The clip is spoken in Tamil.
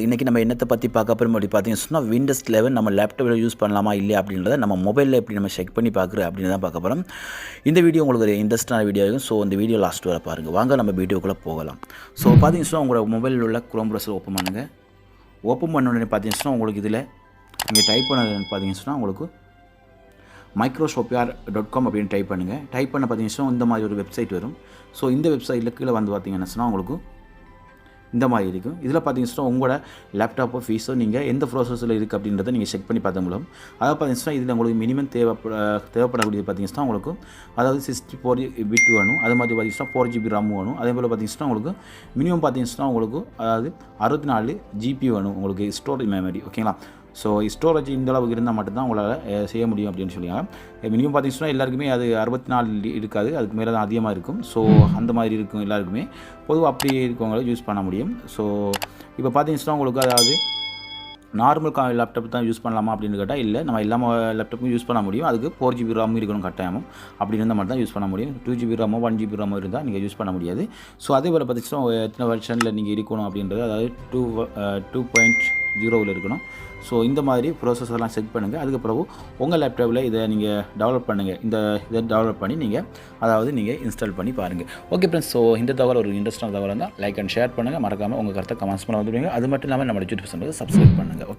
இன்றைக்கி நம்ம என்னத்தை பற்றி பார்க்க போகிறோம் அப்படி பார்த்தீங்கன்னு சொன்னால் விண்டோஸ் 11 நம்ம லேப்டாப்பில் யூஸ் பண்ணலாமா இல்லையா அப்படின்றத நம்ம மொபைலில் எப்படி நம்ம செக் பண்ணி பார்க்குறது அப்படின்னு தான் பார்க்க போகிறோம். இந்த வீடியோ உங்களுக்கு ஒரு இன்ட்ரெஸ்டான வீடியோ ஆகும். ஸோ இந்த வீடியோ லாஸ்ட் வர பாருங்கள். வாங்க நம்ம வீடியோக்குள்ளே போகலாம். ஸோ பார்த்தீங்கன்னு சொன்னால் உங்களோட மொபைலில் உள்ள குரோம் ப்ரௌசர் ஓப்பன் பண்ணுங்கள். ஓப்பன் பண்ண உடனே பார்த்தீங்கன்னு சொன்னால் உங்களுக்கு இதில் நீங்கள் டைப் பண்ணது பார்த்தீங்கன்னு சொன்னால் உங்களுக்கு microsoftware.com அப்படின்னு டைப் பண்ணுங்கள். டைப் பண்ண பார்த்தீங்கன்னு சொன்னால் இந்த மாதிரி ஒரு வெப்சைட் வரும். ஸோ இந்த வெப்சைட்டில் கீழே வந்து பார்த்தீங்கன்னு சொன்னால் உங்களுக்கு இந்த மாதிரி இருக்கும். இதில் பார்த்தீங்கன்னா உங்களோட லேப்டாப்போ ஃபீஸோ நீங்கள் எந்த ப்ராசஸில் இருக்குது அப்படின்றத நீங்கள் செக் பண்ணி பார்த்த முடியும். அதாவது பார்த்தீங்கன்னா இதில் உங்களுக்கு மினிமம் தேவைப்படக்கூடியது பார்த்தீங்கன்னா உங்களுக்கு அதாவது 64 பிட் வேணும். அது மாதிரி பார்த்தீங்கன்னா 4 GB RAM வேணும். அதே போல் பார்த்தீங்கன்னா உங்களுக்கு மினிமம் பார்த்தீங்கன்னா உங்களுக்கு அதாவது 64 GB வேணும் உங்களுக்கு ஸ்டோரேஜ் மெமரி. ஓகேங்களா? ஸோ ஸ்டோரேஜ் இந்த அளவுக்கு இருந்தால் மட்டும்தான் உங்களால் செய்ய முடியும் அப்படின்னு சொல்லியாங்க. மினிமம் பார்த்தீங்கன்னா எல்லாருக்குமே அது 64 இருக்காது, அதுக்கு மேலே தான் அதிகமாக இருக்கும். ஸோ அந்த மாதிரி இருக்கும் எல்லாருக்குமே. பொதுவாக அப்படி இருக்கவங்கள யூஸ் பண்ண முடியும். ஸோ இப்போ பார்த்தீங்கன்னா உங்களுக்கு அதாவது நார்மல் லேப்டாப் தான் யூஸ் பண்ணலாமா அப்படின்னு கேட்டால் இல்லை, நம்ம எல்லா லேப்டாப்பும் யூஸ் பண்ண முடியும். அதுக்கு 4 GB RAM இருக்கணும் கட்டாயமும். அப்படி இருந்தால் மட்டும் தான் யூஸ் பண்ண முடியும். 2 GB RAM 1 GB RAM இருந்தால் நீங்கள் யூஸ் பண்ண முடியாது. ஸோ அதே போல் பார்த்தீங்கன்னா எத்தனை வெர்ஷனில் நீங்கள் இருக்கணும் அப்படின்றது அதாவது 2.0 இருக்கணும். ஸோ இந்த மாதிரி ப்ராசஸர்லாம் செக் பண்ணுங்கள். அதுக்கப்புறம் உங்கள் லேப்டாப்பில் இதை நீங்கள் டெவலப் பண்ணுங்கள். இதை டெவலப் பண்ணி நீங்கள் இன்ஸ்டால் பண்ணி பாருங்கள். ஓகே ஃப்ரெண்ட்ஸ், ஸோ இந்த தகவல் ஒரு இன்ட்ரெஸ்டான தகவல் தான் லைக் அண்ட் ஷேர் பண்ணுங்கள். மறக்காமல் உங்கள் கருத்தை கமெண்ட்ஸ் பண்ண வந்துடுவீங்க. அது மட்டும் இல்லாமல் நம்ம யூடியூப் சேனலுக்கு சப்ஸ்கிரைப் பண்ணுங்கள். ஓகே.